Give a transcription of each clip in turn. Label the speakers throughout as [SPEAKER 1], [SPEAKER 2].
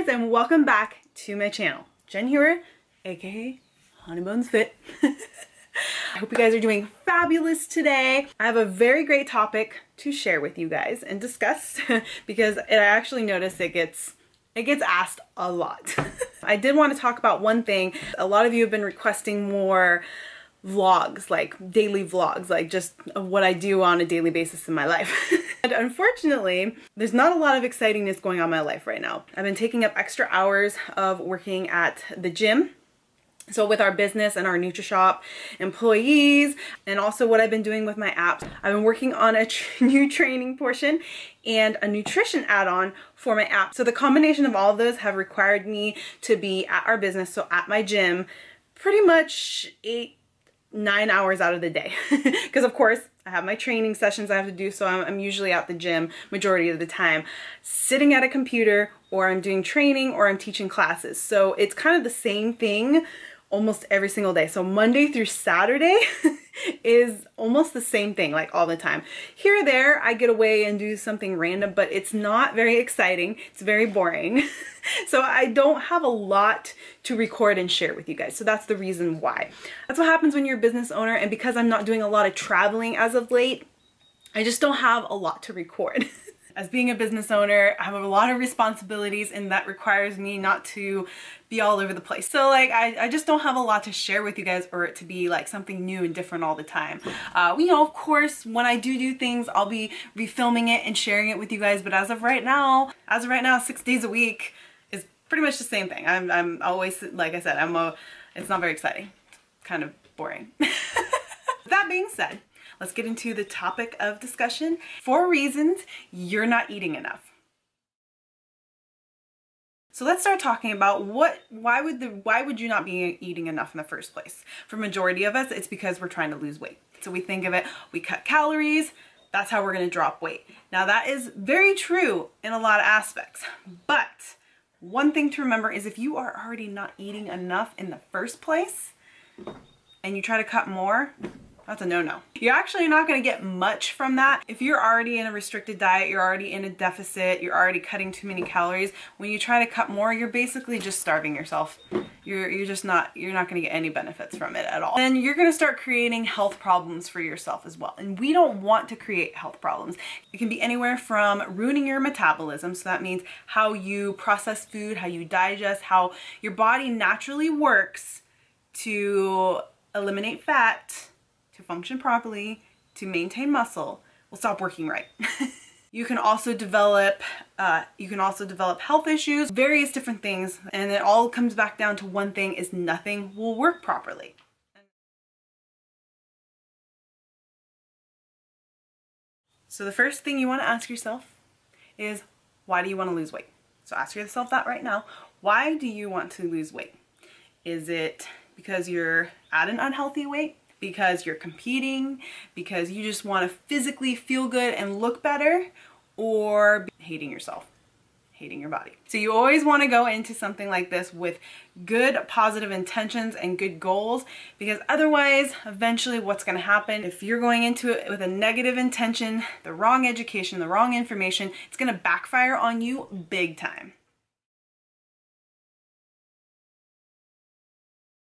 [SPEAKER 1] guys, and welcome back to my channel. Jen here, aka Honeybones Fit. I hope you guys are doing fabulous today. I have a very great topic to share with you guys and discuss because I actually noticed it gets asked a lot. I did want to talk about one thing. A lot of you have been requesting more vlogs, like daily vlogs, like just what I do on a daily basis in my life. And unfortunately, there's not a lot of excitingness going on in my life right now. I've been taking up extra hours of working at the gym. So with our business and our NutriShop employees, and also what I've been doing with my apps, I've been working on a new training portion and a nutrition add-on for my app. So the combination of all of those have required me to be at our business, so at my gym, pretty much 8-9 hours out of the day. Because of course, I have my training sessions I have to do, so I'm usually at the gym majority of the time, sitting at a computer, or I'm doing training, or I'm teaching classes. So it's kind of the same thing almost every single day. So Monday through Saturday is almost the same thing, like all the time. Here or there, I get away and do something random, but it's not very exciting. It's very boring. So I don't have a lot to record and share with you guys. So that's the reason why. That's what happens when you're a business owner, and because I'm not doing a lot of traveling as of late, I just don't have a lot to record. As being a business owner, I have a lot of responsibilities, and that requires me not to be all over the place. So like, I just don't have a lot to share with you guys for it to be like something new and different all the time. You know, of course, when I do things, I'll be refilming it and sharing it with you guys. But as of right now, 6 days a week is pretty much the same thing. I'm always, like I said, it's not very exciting. Kind of boring. That being said, let's get into the topic of discussion. 4 reasons you're not eating enough. So let's start talking about why would you not be eating enough in the first place? For majority of us, it's because we're trying to lose weight. So we think of it, we cut calories, that's how we're gonna drop weight. Now that is very true in a lot of aspects, but one thing to remember is if you are already not eating enough in the first place and you try to cut more, that's a no-no. You're actually not gonna get much from that. If you're already in a restricted diet, you're already in a deficit, you're already cutting too many calories, when you try to cut more, you're basically just starving yourself. You're not gonna get any benefits from it at all. And you're gonna start creating health problems for yourself as well. And we don't want to create health problems. It can be anywhere from ruining your metabolism, so that means how you process food, how you digest, how your body naturally works to eliminate fat, to function properly, to maintain muscle, will stop working right. You can also develop health issues, various different things, and it all comes back down to one thing: is nothing will work properly. So the first thing you want to ask yourself is, why do you want to lose weight? So ask yourself that right now. Why do you want to lose weight? Is it because you're at an unhealthy weight? Because you're competing, because you just want to physically feel good and look better, or hating yourself, hating your body? So you always want to go into something like this with good positive intentions and good goals, because otherwise eventually what's going to happen, if you're going into it with a negative intention, the wrong education, the wrong information, it's going to backfire on you big time.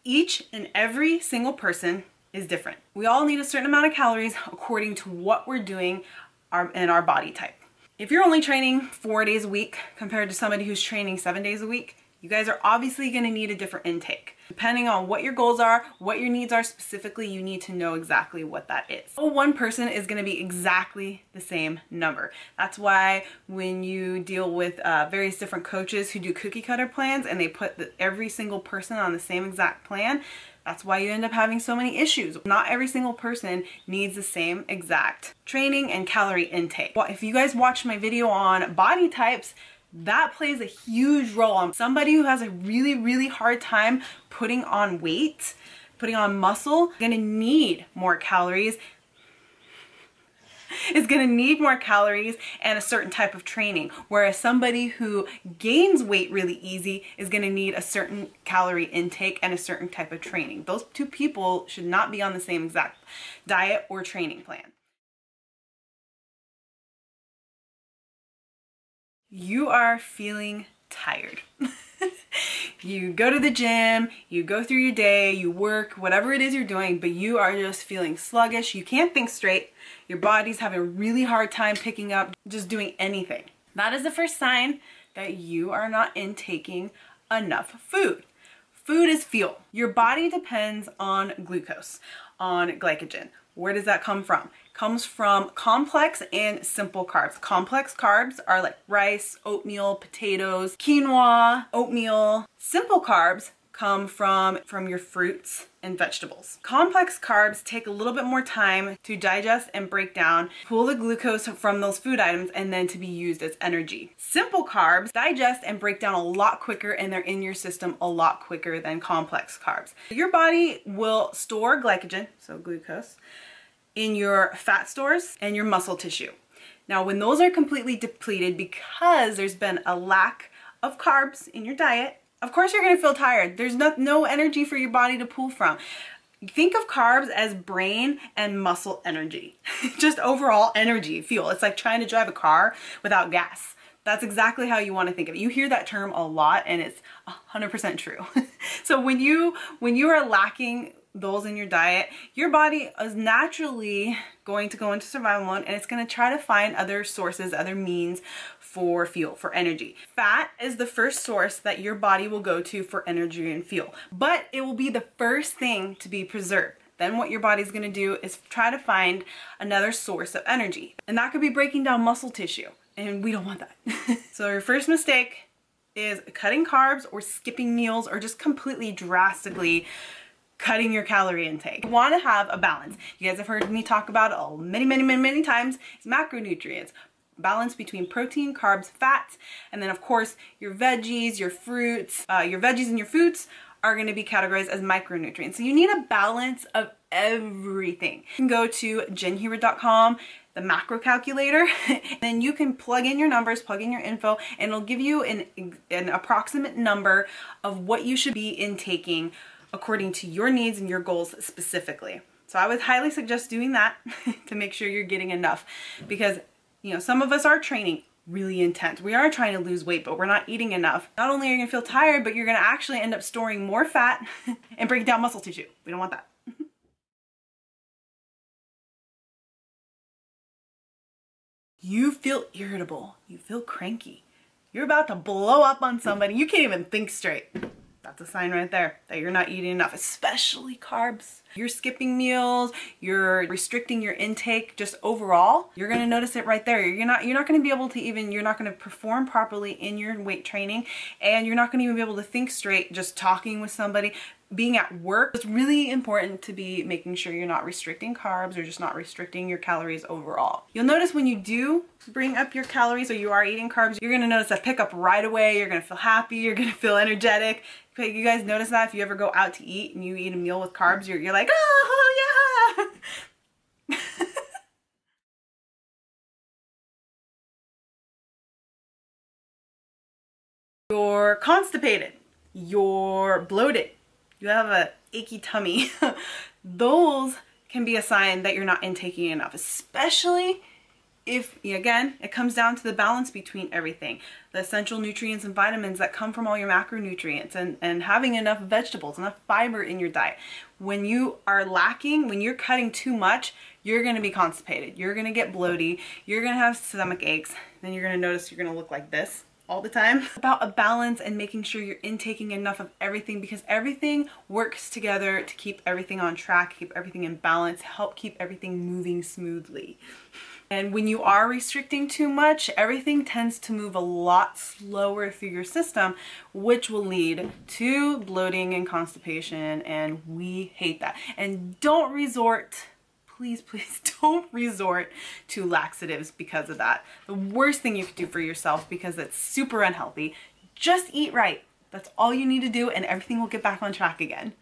[SPEAKER 1] Each and every single person is different. We all need a certain amount of calories according to what we're doing and our body type. If you're only training 4 days a week compared to somebody who's training 7 days a week, you guys are obviously going to need a different intake. Depending on what your goals are, what your needs are specifically, you need to know exactly what that is. No one person is going to be exactly the same number. That's why when you deal with various different coaches who do cookie cutter plans and they put every single person on the same exact plan, that's why you end up having so many issues. Not every single person needs the same exact training and calorie intake. Well, if you guys watch my video on body types, that plays a huge role on somebody who has a really hard time putting on weight, putting on muscle, gonna need more calories. Is going to need more calories and a certain type of training, whereas somebody who gains weight really easy is going to need a certain calorie intake and a certain type of training. Those two people should not be on the same exact diet or training plan. You are feeling tired. You go to the gym, you go through your day, you work, whatever it is you're doing, but you are just feeling sluggish. You can't think straight. Your body's having a really hard time picking up, just doing anything. That is the first sign that you are not intaking enough food. Food is fuel. Your body depends on glucose, on glycogen. Where does that come from? It comes from complex and simple carbs. Complex carbs are like rice, oatmeal, potatoes, quinoa, oatmeal. Simple carbs come from your fruits and vegetables. Complex carbs take a little bit more time to digest and break down, pull the glucose from those food items, and then to be used as energy. Simple carbs digest and break down a lot quicker, and they're in your system a lot quicker than complex carbs. Your body will store glycogen, so glucose, in your fat stores and your muscle tissue. Now, when those are completely depleted because there's been a lack of carbs in your diet, of course you're going to feel tired. There's no energy for your body to pull from. Think of carbs as brain and muscle energy. Just overall energy, fuel. It's like trying to drive a car without gas. That's exactly how you want to think of it. You hear that term a lot, and it's 100% true. So when you are lacking those in your diet, your body is naturally going to go into survival mode, and it's going to try to find other sources, other means for fuel, for energy. Fat is the first source that your body will go to for energy and fuel, but it will be the first thing to be preserved. Then what your body's going to do is try to find another source of energy, and that could be breaking down muscle tissue, and we don't want that. So your first mistake is cutting carbs or skipping meals or just completely drastically cutting your calorie intake. You want to have a balance. You guys have heard me talk about it many times. It's macronutrients. Balance between protein, carbs, fats, and then of course your veggies, your fruits, your veggies and your fruits are going to be categorized as micronutrients. So you need a balance of everything. You can go to jenhewer.com, the macro calculator, and then you can plug in your numbers, plug in your info, and it'll give you an approximate number of what you should be intaking according to your needs and your goals specifically. So I would highly suggest doing that to make sure you're getting enough, because some of us are training really intense. We are trying to lose weight, but we're not eating enough. Not only are you gonna feel tired, but you're gonna actually end up storing more fat and breaking down muscle tissue. We don't want that. You feel irritable. You feel cranky. You're about to blow up on somebody. You can't even think straight. That's a sign right there that you're not eating enough, especially carbs. You're skipping meals, you're restricting your intake just overall. You're gonna notice it right there. You're not gonna be able to you're not gonna perform properly in your weight training, and you're not gonna even be able to think straight just talking with somebody, being at work. It's really important to be making sure you're not restricting carbs or just not restricting your calories overall. You'll notice when you do bring up your calories or you are eating carbs, you're gonna notice a pickup right away. You're gonna feel happy, you're gonna feel energetic. You guys notice that if you ever go out to eat and you eat a meal with carbs, you're like, oh yeah. You're constipated, you're bloated, you have a achy tummy. Those can be a sign that you're not intaking enough, especially if, again, it comes down to the balance between everything. The essential nutrients and vitamins that come from all your macronutrients, and having enough vegetables, enough fiber in your diet. When you are lacking, when you're cutting too much, you're going to be constipated. You're going to get bloaty. You're going to have stomach aches. Then you're going to notice you're going to look like this all the time. It's about a balance and making sure you're intaking enough of everything, because everything works together to keep everything on track, keep everything in balance, help keep everything moving smoothly. And when you are restricting too much, everything tends to move a lot slower through your system, which will lead to bloating and constipation, and we hate that. And don't resort, please don't resort to laxatives because of that. The worst thing you could do for yourself, because it's super unhealthy. Just eat right. That's all you need to do, and everything will get back on track again.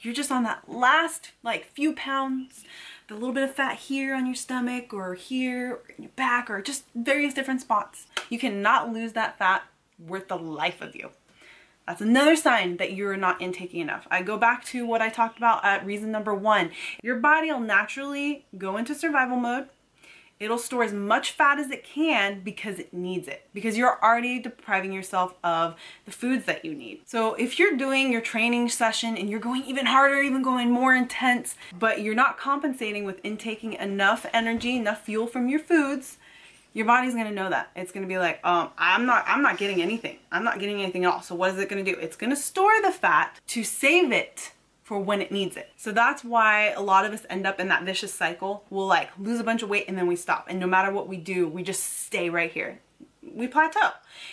[SPEAKER 1] You're just on that last few pounds, the little bit of fat here on your stomach or here or in your back or just various different spots. You cannot lose that fat worth the life of you. That's another sign that you're not intaking enough. I go back to what I talked about at reason number 1. Your body will naturally go into survival mode. It'll store as much fat as it can because it needs it, because you're already depriving yourself of the foods that you need. So if you're doing your training session and you're going even harder, even going more intense, but you're not compensating with intaking enough energy, enough fuel from your foods, your body's gonna know that. It's gonna be like, I'm not getting anything. I'm not getting anything at all. So what is it gonna do? It's gonna store the fat to save it for when it needs it. So that's why a lot of us end up in that vicious cycle. We'll like lose a bunch of weight and then we stop. And no matter what we do, we just stay right here. We plateau.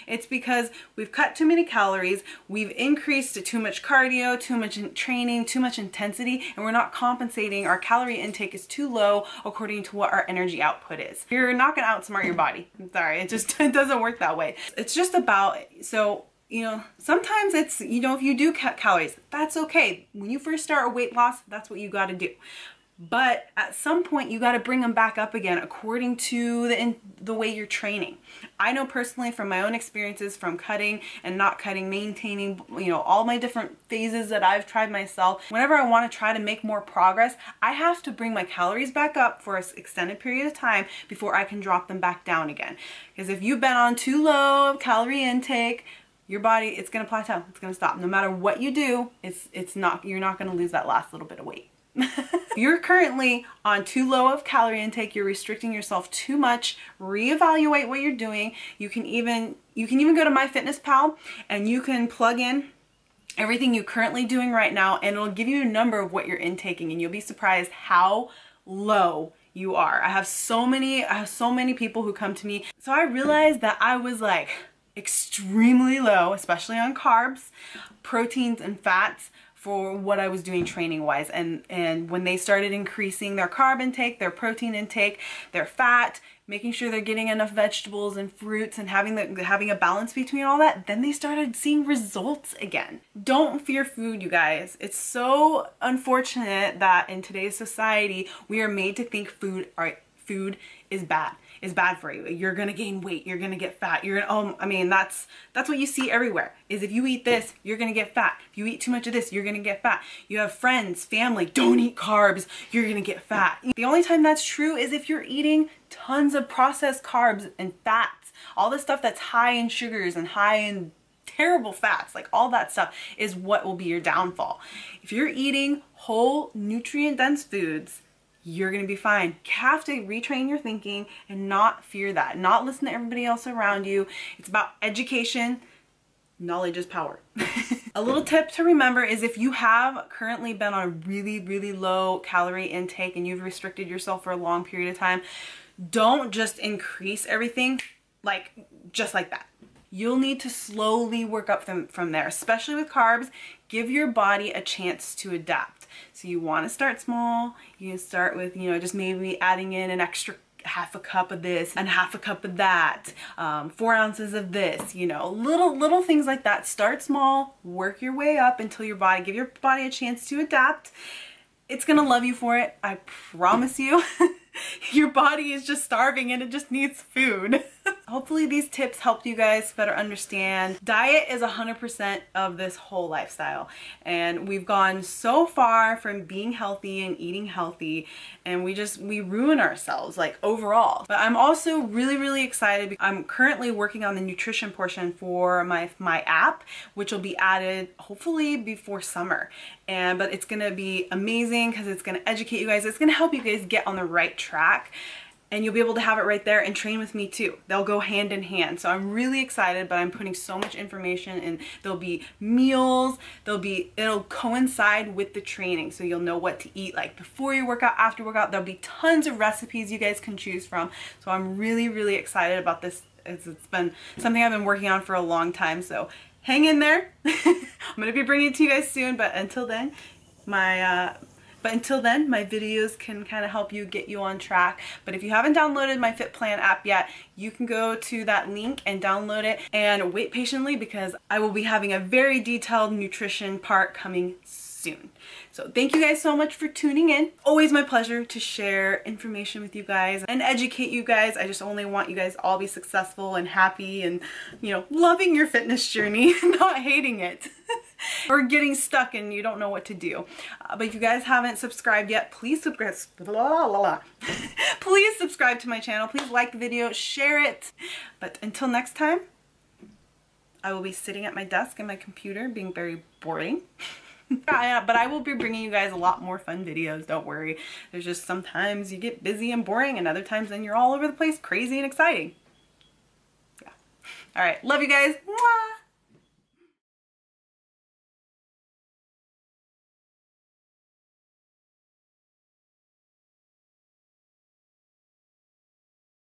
[SPEAKER 1] It's because we've cut too many calories, we've increased too much cardio, too much training, too much intensity, and we're not compensating. Our calorie intake is too low according to what our energy output is. You're not gonna outsmart your body. I'm sorry, it doesn't work that way. It's just about, so you know, sometimes it's, you know, if you do cut calories, that's okay. When you first start a weight loss, that's what you got to do. But at some point, you got to bring them back up again according to the way you're training. I know personally from my own experiences from cutting and not cutting, maintaining, you know, all my different phases that I've tried myself. Whenever I want to try to make more progress, I have to bring my calories back up for an extended period of time before I can drop them back down again. Because if you've been on too low of calorie intake, your body, it's going to plateau. It's going to stop. No matter what you do, you're not going to lose that last little bit of weight. You're currently on too low of calorie intake. You're restricting yourself too much. Reevaluate what you're doing. You can even go to MyFitnessPal and you can plug in everything you're currently doing right now, and it'll give you a number of what you're intaking, and you'll be surprised how low you are. I have so many people who come to me. So I realized that I was like extremely low, especially on carbs, proteins, and fats for what I was doing training wise. And when they started increasing their carb intake, their protein intake, their fat, making sure they're getting enough vegetables and fruits and having a balance between all that, then they started seeing results again. Don't fear food, you guys. It's so unfortunate that in today's society, we are made to think food is bad. Is bad for you. You're gonna gain weight, you're gonna get fat, you're gonna, I mean, that's what you see everywhere, is if you eat this, you're gonna get fat. If you eat too much of this, you're gonna get fat. You have friends, family, don't eat carbs, you're gonna get fat. The only time that's true is if you're eating tons of processed carbs and fats, all the stuff that's high in sugars and high in terrible fats, like all that stuff is what will be your downfall. If you're eating whole nutrient dense foods, you're gonna be fine. You have to retrain your thinking and not fear that, not listen to everybody else around you. It's about education. Knowledge is power. A little tip to remember is if you have currently been on a really, really low calorie intake and you've restricted yourself for a long period of time, don't just increase everything just like that. You'll need to slowly work up from there, especially with carbs. Give your body a chance to adapt. So you want to start small. You can start with, you know, just maybe adding in an extra half a cup of this and half a cup of that, 4 ounces of this, you know, little things like that. Start small, work your way up until give your body a chance to adapt. It's gonna love you for it, I promise you. Your body is just starving and it just needs food. Hopefully these tips helped you guys better understand. Diet is 100% of this whole lifestyle. And we've gone so far from being healthy and eating healthy, and we ruin ourselves, like, overall. But I'm also really, really excited. I'm currently working on the nutrition portion for my app, which will be added hopefully before summer. But it's gonna be amazing because it's gonna educate you guys. It's gonna help you guys get on the right track. And you'll be able to have it right there and train with me too. They'll go hand in hand. So I'm really excited, but I'm putting so much information, and there'll be meals, it'll coincide with the training. So you'll know what to eat, like before your workout, after workout. There'll be tons of recipes you guys can choose from. So I'm really, really excited about this. It's been something I've been working on for a long time. So hang in there. I'm gonna be bringing it to you guys soon, but until then, my videos can kind of help you, get you on track. But if you haven't downloaded my FitPlan app yet, you can go to that link and download it, and wait patiently because I will be having a very detailed nutrition part coming soon. So thank you guys so much for tuning in. Always my pleasure to share information with you guys and educate you guys. I just only want you guys all be successful and happy and, you know, loving your fitness journey, not hating it. or getting stuck and you don't know what to do. But if you guys haven't subscribed yet, please subscribe. Please subscribe to my channel. Please like the video, share it. But until next time, I will be sitting at my desk and my computer being very boring. But I will be bringing you guys a lot more fun videos, don't worry. There's just sometimes you get busy and boring, and other times then you're all over the place, crazy and exciting. Yeah. All right, love you guys. Mwah!